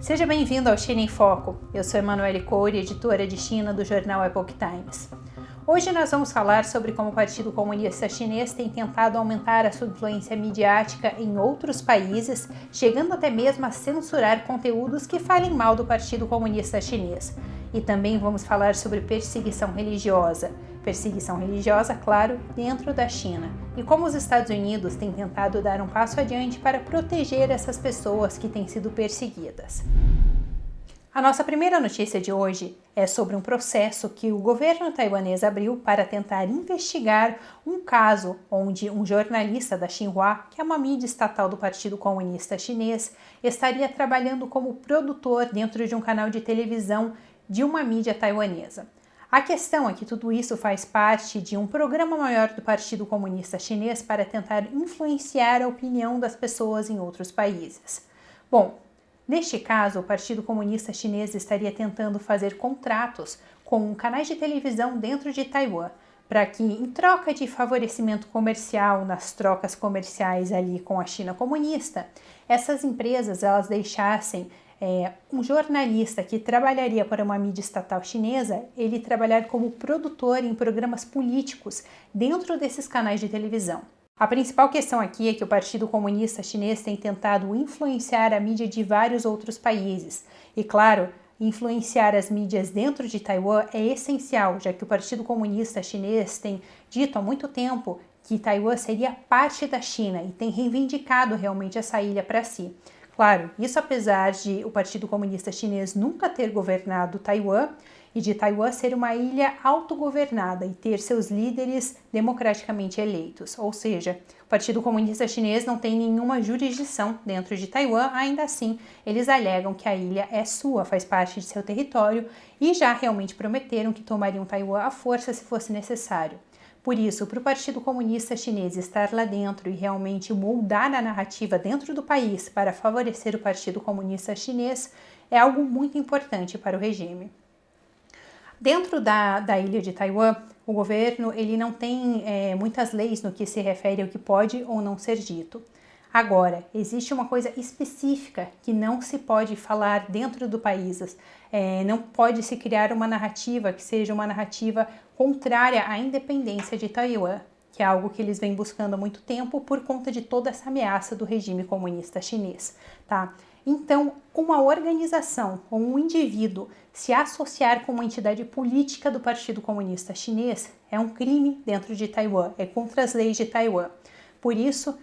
Seja bem-vindo ao China em Foco. Eu sou Emanuele Coure, editora de China do jornal Epoch Times. Hoje nós vamos falar sobre como o Partido Comunista Chinês tem tentado aumentar a sua influência midiática em outros países, chegando até mesmo a censurar conteúdos que falem mal do Partido Comunista Chinês. E também vamos falar sobre perseguição religiosa. Perseguição religiosa, claro, dentro da China. E como os Estados Unidos têm tentado dar um passo adiante para proteger essas pessoas que têm sido perseguidas. A nossa primeira notícia de hoje é sobre um processo que o governo taiwanês abriu para tentar investigar um caso onde um jornalista da Xinhua, que é uma mídia estatal do Partido Comunista Chinês, estaria trabalhando como produtor dentro de um canal de televisão de uma mídia taiwanesa. A questão é que tudo isso faz parte de um programa maior do Partido Comunista Chinês para tentar influenciar a opinião das pessoas em outros países. Bom, neste caso, o Partido Comunista Chinês estaria tentando fazer contratos com canais de televisão dentro de Taiwan, para que, em troca de favorecimento comercial nas trocas comerciais ali com a China comunista, essas empresas elas deixassem um jornalista que trabalharia para uma mídia estatal chinesa, ele trabalhar como produtor em programas políticos dentro desses canais de televisão. A principal questão aqui é que o Partido Comunista Chinês tem tentado influenciar a mídia de vários outros países. E claro, influenciar as mídias dentro de Taiwan é essencial, já que o Partido Comunista Chinês tem dito há muito tempo que Taiwan seria parte da China e tem reivindicado realmente essa ilha para si. Claro, isso apesar de o Partido Comunista Chinês nunca ter governado Taiwan e de Taiwan ser uma ilha autogovernada e ter seus líderes democraticamente eleitos. Ou seja, o Partido Comunista Chinês não tem nenhuma jurisdição dentro de Taiwan, ainda assim, eles alegam que a ilha é sua, faz parte de seu território e já realmente prometeram que tomariam Taiwan à força se fosse necessário. Por isso, para o Partido Comunista Chinês estar lá dentro e realmente moldar a narrativa dentro do país para favorecer o Partido Comunista Chinês é algo muito importante para o regime. Dentro da ilha de Taiwan, o governo ele não tem muitas leis no que se refere ao que pode ou não ser dito. Agora, existe uma coisa específica que não se pode falar dentro do país, não pode se criar uma narrativa que seja uma narrativa contrária à independência de Taiwan, que é algo que eles vêm buscando há muito tempo por conta de toda essa ameaça do regime comunista chinês, tá? Então, uma organização ou um indivíduo se associar com uma entidade política do Partido Comunista Chinês é um crime dentro de Taiwan, é contra as leis de Taiwan. Por isso,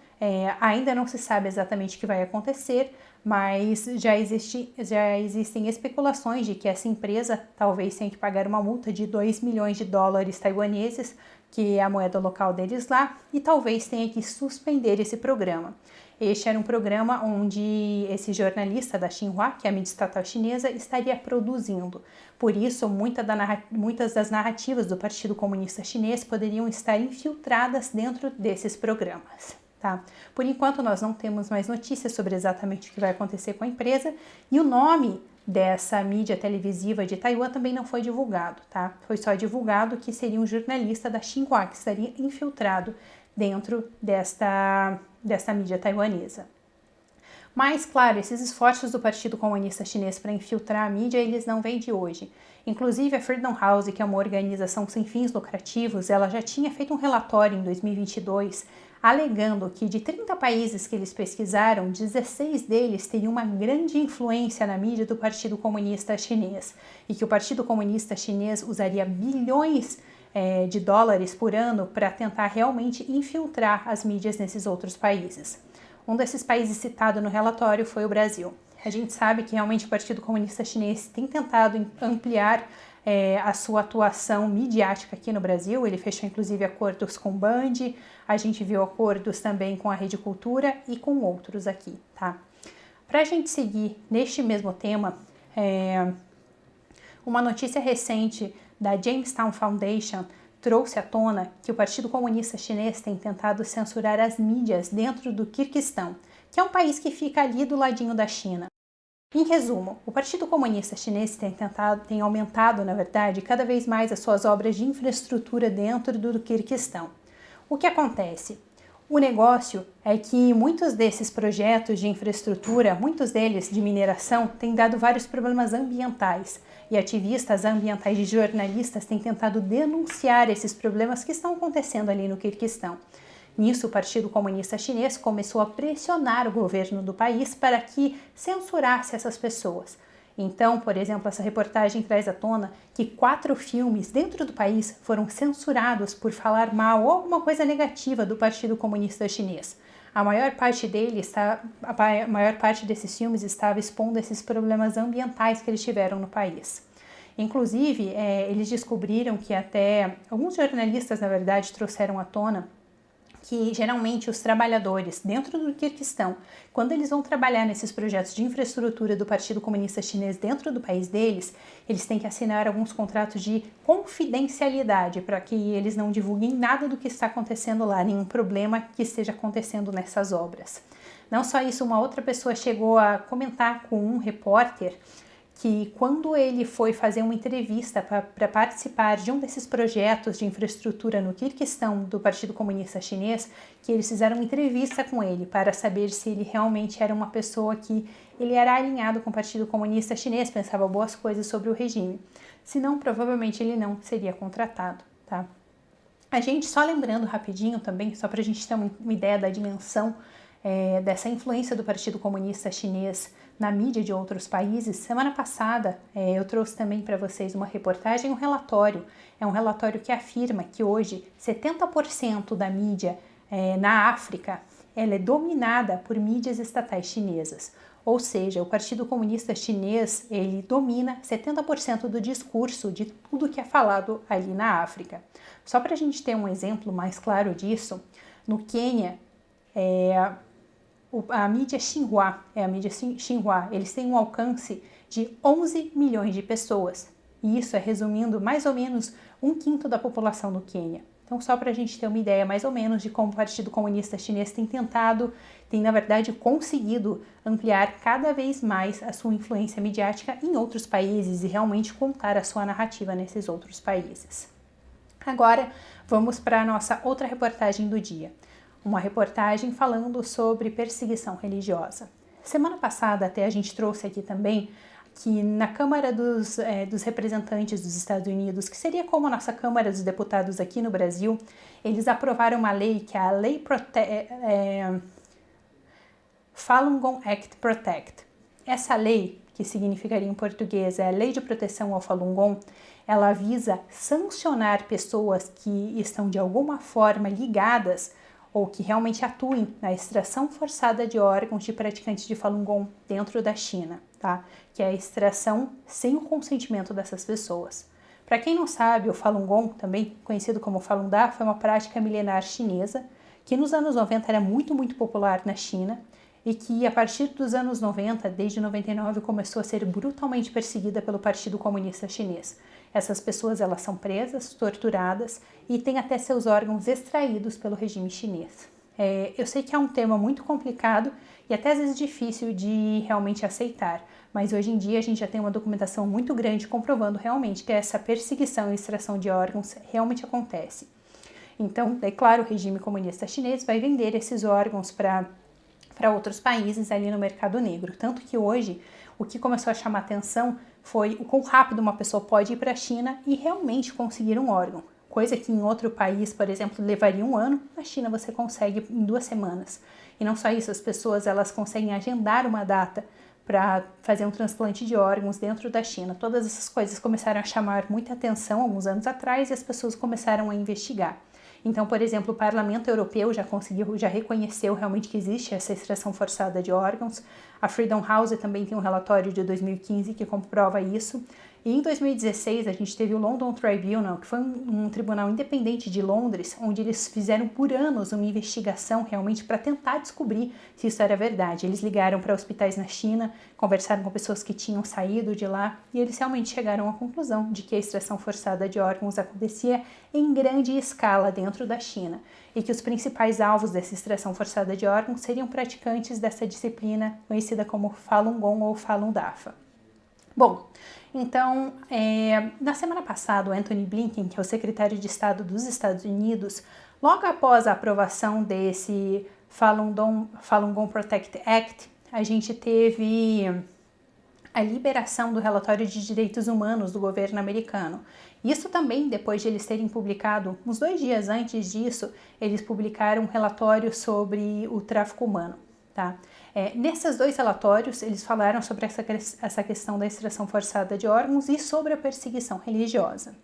ainda não se sabe exatamente o que vai acontecer, mas já existem especulações de que essa empresa talvez tenha que pagar uma multa de 2 milhões de dólares taiwaneses, que é a moeda local deles lá, e talvez tenha que suspender esse programa. Este era um programa onde esse jornalista da Xinhua, que é a mídia estatal chinesa, estaria produzindo. Por isso, muitas das narrativas do Partido Comunista Chinês poderiam estar infiltradas dentro desses programas. Tá? Por enquanto, nós não temos mais notícias sobre exatamente o que vai acontecer com a empresa e o nome dessa mídia televisiva de Taiwan também não foi divulgado. Tá? Foi só divulgado que seria um jornalista da Xinhua que estaria infiltrado dentro desta mídia taiwanesa. Mas, claro, esses esforços do Partido Comunista Chinês para infiltrar a mídia, eles não vêm de hoje. Inclusive, a Freedom House, que é uma organização sem fins lucrativos, ela já tinha feito um relatório em 2022, alegando que de 30 países que eles pesquisaram, 16 deles teriam uma grande influência na mídia do Partido Comunista Chinês, e que o Partido Comunista Chinês usaria bilhões de dólares por ano para tentar realmente infiltrar as mídias nesses outros países. Um desses países citado no relatório foi o Brasil. A gente sabe que realmente o Partido Comunista Chinês tem tentado ampliar a sua atuação midiática aqui no Brasil. Ele fechou inclusive acordos com Band, a gente viu acordos também com a Rede Cultura e com outros aqui, tá? Para a gente seguir neste mesmo tema, uma notícia recente da Jamestown Foundation trouxe à tona que o Partido Comunista Chinês tem tentado censurar as mídias dentro do Quirguistão, que é um país que fica ali do ladinho da China. Em resumo, o Partido Comunista Chinês tem aumentado, na verdade, cada vez mais as suas obras de infraestrutura dentro do Quirguistão. O que acontece? O negócio é que muitos desses projetos de infraestrutura, muitos deles de mineração, têm dado vários problemas ambientais. E ativistas ambientais e jornalistas têm tentado denunciar esses problemas que estão acontecendo ali no Quirguistão. Nisso, o Partido Comunista Chinês começou a pressionar o governo do país para que censurasse essas pessoas. Então, por exemplo, essa reportagem traz à tona que 4 filmes dentro do país foram censurados por falar mal ou alguma coisa negativa do Partido Comunista Chinês. A maior parte desses filmes estava expondo esses problemas ambientais que eles tiveram no país. Inclusive, eles descobriram que até alguns jornalistas, na verdade, trouxeram à tona que geralmente os trabalhadores dentro do Quirguistão, quando eles vão trabalhar nesses projetos de infraestrutura do Partido Comunista Chinês dentro do país deles, eles têm que assinar alguns contratos de confidencialidade para que eles não divulguem nada do que está acontecendo lá, nenhum problema que esteja acontecendo nessas obras. Não só isso, uma outra pessoa chegou a comentar com um repórter que quando ele foi fazer uma entrevista para participar de um desses projetos de infraestrutura no Quirguistão do Partido Comunista Chinês, que eles fizeram uma entrevista com ele para saber se ele realmente era uma pessoa que ele era alinhado com o Partido Comunista Chinês, pensava boas coisas sobre o regime. Senão, provavelmente ele não seria contratado, tá? A gente, só lembrando rapidinho também, só para a gente ter uma ideia da dimensão dessa influência do Partido Comunista Chinês na mídia de outros países, semana passada eu trouxe também para vocês uma reportagem, um relatório. É um relatório que afirma que hoje 70% da mídia na África ela é dominada por mídias estatais chinesas. Ou seja, o Partido Comunista Chinês ele domina 70% do discurso de tudo que é falado ali na África. Só para a gente ter um exemplo mais claro disso, no Quênia, a mídia Xinhua, eles têm um alcance de 11 milhões de pessoas. E isso é resumindo mais ou menos 1/5 da população do Quênia. Então, só para a gente ter uma ideia mais ou menos de como o Partido Comunista Chinês tem na verdade conseguido ampliar cada vez mais a sua influência midiática em outros países e realmente contar a sua narrativa nesses outros países. Agora, vamos para a nossa outra reportagem do dia. Uma reportagem falando sobre perseguição religiosa. Semana passada até a gente trouxe aqui também que na Câmara dos Representantes dos Estados Unidos, que seria como a nossa Câmara dos Deputados aqui no Brasil, eles aprovaram uma lei que é a Lei Falun Gong Act Protect. Essa lei, que significaria em português a Lei de Proteção ao Falun Gong, ela visa sancionar pessoas que estão de alguma forma ligadas ou que realmente atuem na extração forçada de órgãos de praticantes de Falun Gong dentro da China, tá? Que é a extração sem o consentimento dessas pessoas. Para quem não sabe, o Falun Gong, também conhecido como Falun Dafa, é uma prática milenar chinesa que nos anos 90 era muito popular na China e que a partir dos anos 90, desde 99, começou a ser brutalmente perseguida pelo Partido Comunista Chinês. Essas pessoas elas são presas, torturadas e têm até seus órgãos extraídos pelo regime chinês. Eu sei que é um tema muito complicado e até às vezes difícil de realmente aceitar, mas hoje em dia a gente já tem uma documentação muito grande comprovando realmente que essa perseguição e extração de órgãos realmente acontece. Então, é claro, o regime comunista chinês vai vender esses órgãos para outros países ali no mercado negro. Tanto que hoje, o que começou a chamar atenção foi o quão rápido uma pessoa pode ir para a China e realmente conseguir um órgão. Coisa que em outro país, por exemplo, levaria 1 ano, na China você consegue em 2 semanas. E não só isso, as pessoas elas conseguem agendar uma data para fazer um transplante de órgãos dentro da China. Todas essas coisas começaram a chamar muita atenção alguns anos atrás e as pessoas começaram a investigar. Então, por exemplo, o Parlamento Europeu já reconheceu realmente que existe essa extração forçada de órgãos. A Freedom House também tem um relatório de 2015 que comprova isso. E em 2016 a gente teve o London Tribunal, que foi um tribunal independente de Londres, onde eles fizeram por anos uma investigação realmente para tentar descobrir se isso era verdade. Eles ligaram para hospitais na China, conversaram com pessoas que tinham saído de lá e eles realmente chegaram à conclusão de que a extração forçada de órgãos acontecia em grande escala dentro da China e que os principais alvos dessa extração forçada de órgãos seriam praticantes dessa disciplina conhecida como Falun Gong ou Falun Dafa. Bom, então, na semana passada, o Antony Blinken, que é o secretário de Estado dos Estados Unidos, Logo após a aprovação desse Falun Gong Protect Act, a gente teve a liberação do relatório de direitos humanos do governo americano. Isso também, depois de eles terem publicado, uns 2 dias antes disso, eles publicaram um relatório sobre o tráfico humano. Tá? Nesses 2 relatórios, eles falaram sobre essa questão da extração forçada de órgãos e sobre a perseguição religiosa.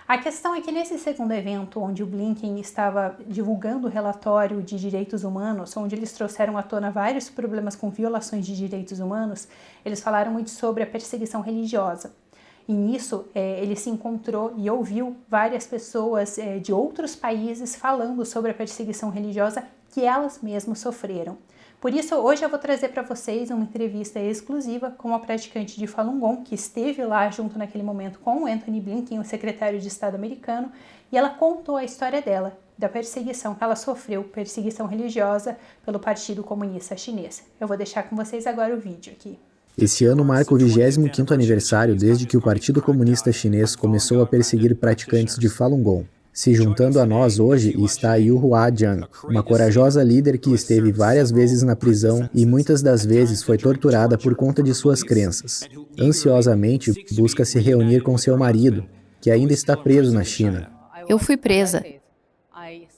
A questão é que nesse segundo evento, onde o Blinken estava divulgando o relatório de direitos humanos, onde eles trouxeram à tona vários problemas com violações de direitos humanos, eles falaram muito sobre a perseguição religiosa. E nisso, ele se encontrou e ouviu várias pessoas de outros países falando sobre a perseguição religiosa que elas mesmas sofreram. Por isso, hoje eu vou trazer para vocês uma entrevista exclusiva com uma praticante de Falun Gong que esteve lá junto naquele momento com o Antony Blinken, o secretário de Estado americano, e ela contou a história dela, da perseguição que ela sofreu, perseguição religiosa pelo Partido Comunista Chinês. Eu vou deixar com vocês agora o vídeo aqui. Esse ano marca o 25º aniversário desde que o Partido Comunista Chinês começou a perseguir praticantes de Falun Gong. Se juntando a nós hoje está Yu Hua Jiang, uma corajosa líder que esteve várias vezes na prisão e muitas das vezes foi torturada por conta de suas crenças. Ansiosamente busca se reunir com seu marido, que ainda está preso na China. Eu fui presa.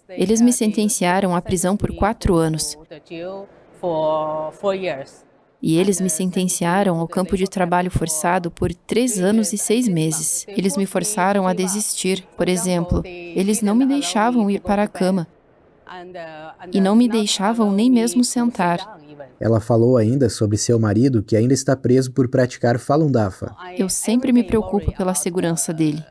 Eles me sentenciaram à prisão por 4 anos. E eles me sentenciaram ao campo de trabalho forçado por 3 anos e 6 meses. Eles me forçaram a desistir. Por exemplo, eles não me deixavam ir para a cama. E não me deixavam nem mesmo sentar. Ela falou ainda sobre seu marido, que ainda está preso por praticar Falun Dafa. Eu sempre me preocupo pela segurança dele.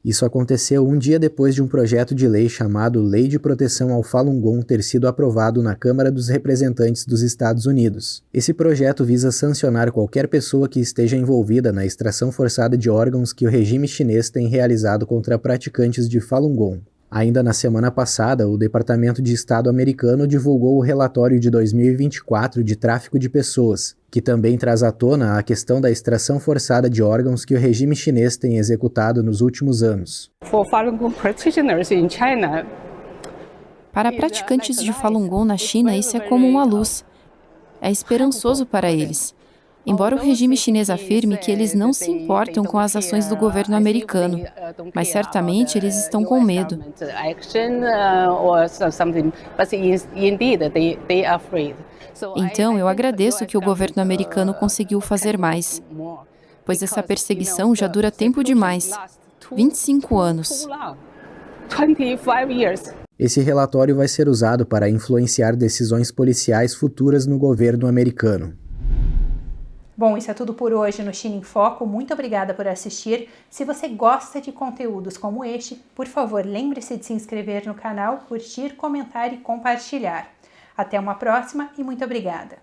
Isso aconteceu um dia depois de um projeto de lei chamado Lei de Proteção ao Falun Gong ter sido aprovado na Câmara dos Representantes dos Estados Unidos. Esse projeto visa sancionar qualquer pessoa que esteja envolvida na extração forçada de órgãos que o regime chinês tem realizado contra praticantes de Falun Gong. Ainda na semana passada, o Departamento de Estado americano divulgou o relatório de 2024 de tráfico de pessoas, que também traz à tona a questão da extração forçada de órgãos que o regime chinês tem executado nos últimos anos. Para praticantes de Falun Gong na China, isso é como uma luz. É esperançoso para eles. Embora o regime chinês afirme que eles não se importam com as ações do governo americano, mas certamente eles estão com medo. Então, eu agradeço que o governo americano conseguiu fazer mais, pois essa perseguição já dura tempo demais, 25 anos. Esse relatório vai ser usado para influenciar decisões policiais futuras no governo americano. Bom, isso é tudo por hoje no China em Foco. Muito obrigada por assistir. Se você gosta de conteúdos como este, por favor, lembre-se de se inscrever no canal, curtir, comentar e compartilhar. Até uma próxima e muito obrigada!